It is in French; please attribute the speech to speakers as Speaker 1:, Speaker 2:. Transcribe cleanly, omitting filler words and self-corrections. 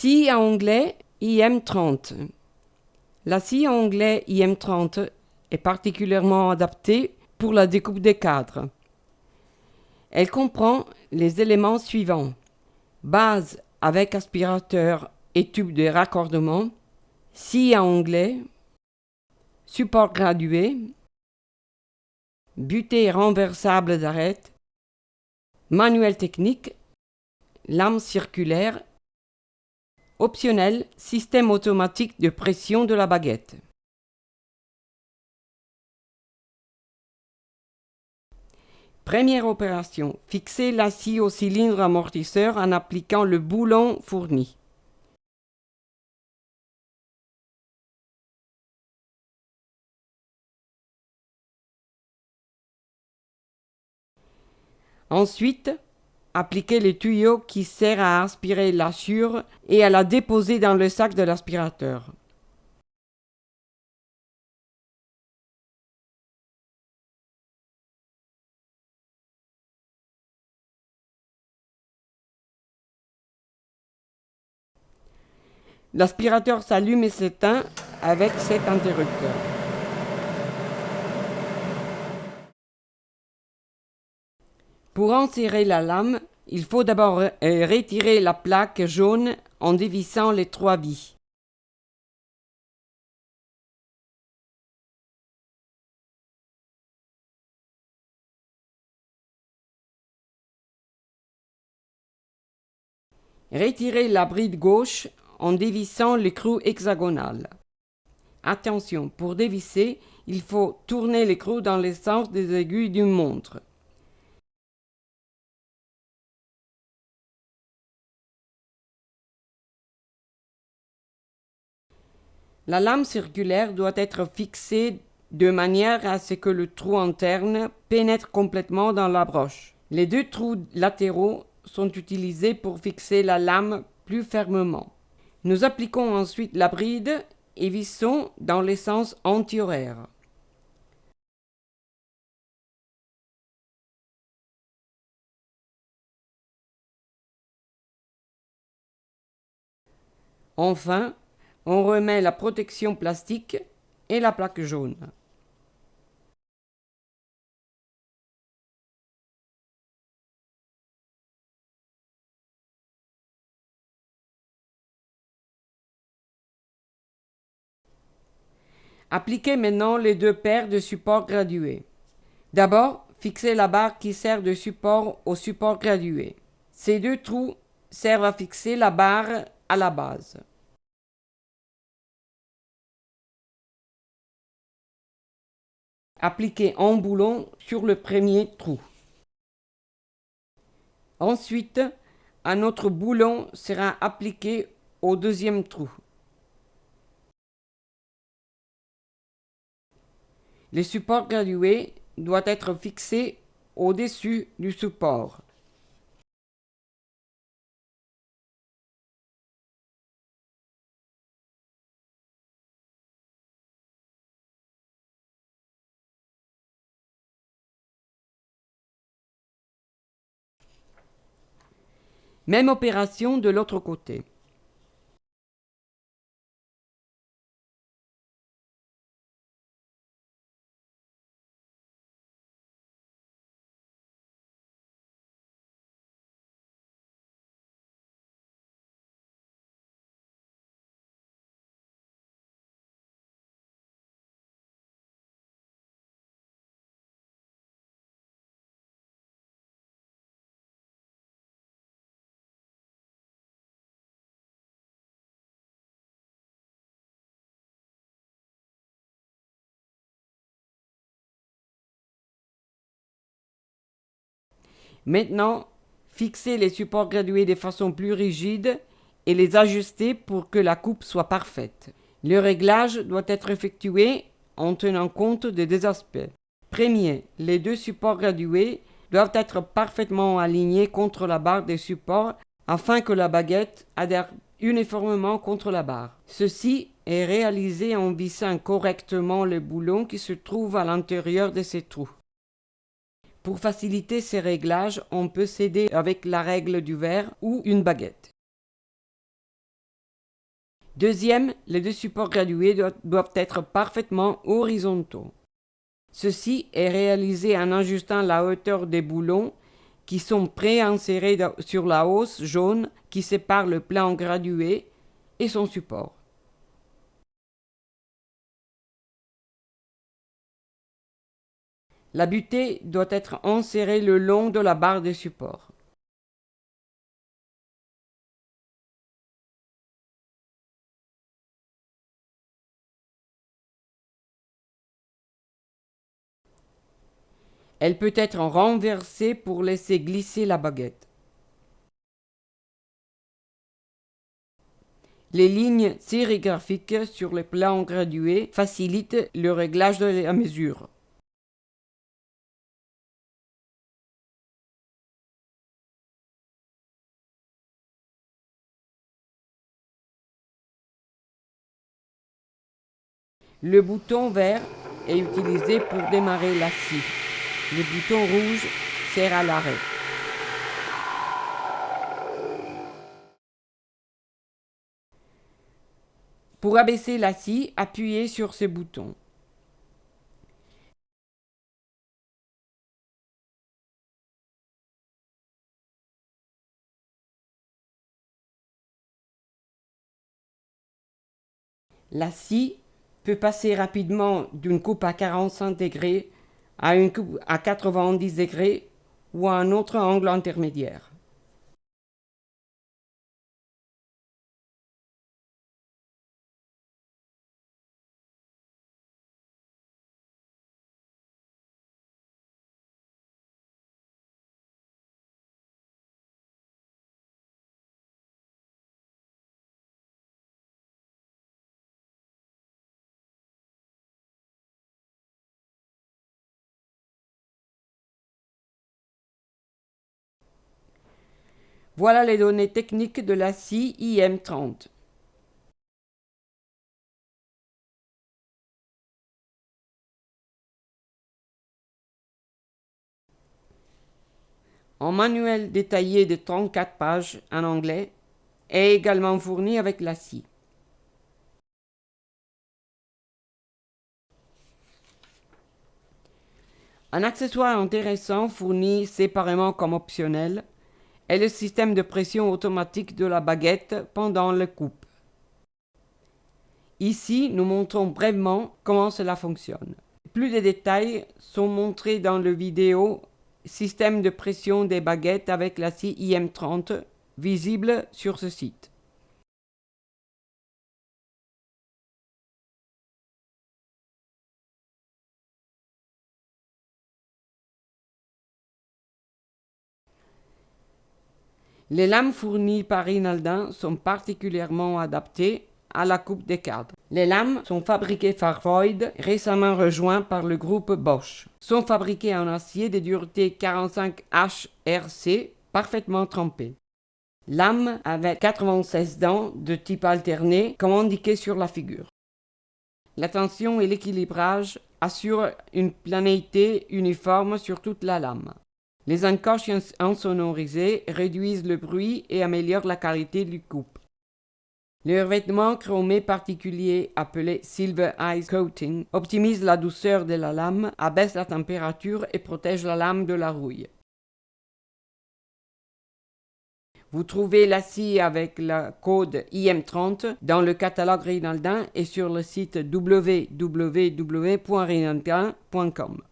Speaker 1: Scie à onglet IM30. La scie à onglet IM30 est particulièrement adaptée pour la découpe des cadres. Elle comprend les éléments suivants: base avec aspirateur et tube de raccordement, scie à onglet, support gradué, butée renversable d'arête, manuel technique, lame circulaire, optionnel, système automatique de pression de la baguette. Première opération, fixer la scie au cylindre amortisseur en appliquant le boulon fourni. Ensuite, appliquer le tuyau qui sert à aspirer la chure et à la déposer dans le sac de l'aspirateur. L'aspirateur s'allume et s'éteint avec cet interrupteur. Pour enserrer la lame, il faut d'abord retirer la plaque jaune en dévissant les 3 vis. Retirez la bride gauche en dévissant l'écrou hexagonal. Attention, pour dévisser, il faut tourner l'écrou dans le sens des aiguilles d'une montre. La lame circulaire doit être fixée de manière à ce que le trou interne pénètre complètement dans la broche. Les 2 trous latéraux sont utilisés pour fixer la lame plus fermement. Nous appliquons ensuite la bride et vissons dans le sens anti-horaire. Enfin, on remet la protection plastique et la plaque jaune. Appliquez maintenant les 2 paires de supports gradués. D'abord, fixez la barre qui sert de support au support gradué. Ces 2 trous servent à fixer la barre à la base. Appliquez un boulon sur le premier trou. Ensuite, un autre boulon sera appliqué au deuxième trou. Le support gradué doit être fixé au-dessus du support. Même opération de l'autre côté. Maintenant, fixez les supports gradués de façon plus rigide et les ajuster pour que la coupe soit parfaite. Le réglage doit être effectué en tenant compte de 2 aspects. Premier, les 2 supports gradués doivent être parfaitement alignés contre la barre des supports afin que la baguette adhère uniformément contre la barre. Ceci est réalisé en vissant correctement le boulon qui se trouve à l'intérieur de ces trous. Pour faciliter ces réglages, on peut s'aider avec la règle du verre ou une baguette. Deuxième, les deux supports gradués doivent être parfaitement horizontaux. Ceci est réalisé en ajustant la hauteur des boulons qui sont pré-insérés sur la hausse jaune qui sépare le plan gradué et son support. La butée doit être insérée le long de la barre de support. Elle peut être renversée pour laisser glisser la baguette. Les lignes sérigraphiques sur les plans gradués facilitent le réglage de la mesure. Le bouton vert est utilisé pour démarrer la scie. Le bouton rouge sert à l'arrêt. Pour abaisser la scie, appuyez sur ce bouton. La scie peut passer rapidement d'une coupe à 45 degrés à une coupe à 90 degrés ou à un autre angle intermédiaire. Voilà les données techniques de la scie IM30. Un manuel détaillé de 34 pages en anglais est également fourni avec la scie. Un accessoire intéressant fourni séparément comme optionnel est le système de pression automatique de la baguette pendant la coupe. Ici, nous montrons brièvement comment cela fonctionne. Plus de détails sont montrés dans la vidéo Système de pression des baguettes avec la scie IM30 visible sur ce site. Les lames fournies par Rinaldin sont particulièrement adaptées à la coupe des cadres. Les lames sont fabriquées par Voith, récemment rejoint par le groupe Bosch. Sont fabriquées en acier de dureté 45 HRC, parfaitement trempé. Lame avec 96 dents de type alterné, comme indiqué sur la figure. La tension et l'équilibrage assurent une planéité uniforme sur toute la lame. Les encoches insonorisées réduisent le bruit et améliorent la qualité du coupe. Le revêtement chromé particulier appelé Silver Ice Coating optimise la douceur de la lame, abaisse la température et protège la lame de la rouille. Vous trouvez la scie avec le code IM30 dans le catalogue Rinaldin et sur le site www.rinaldin.com.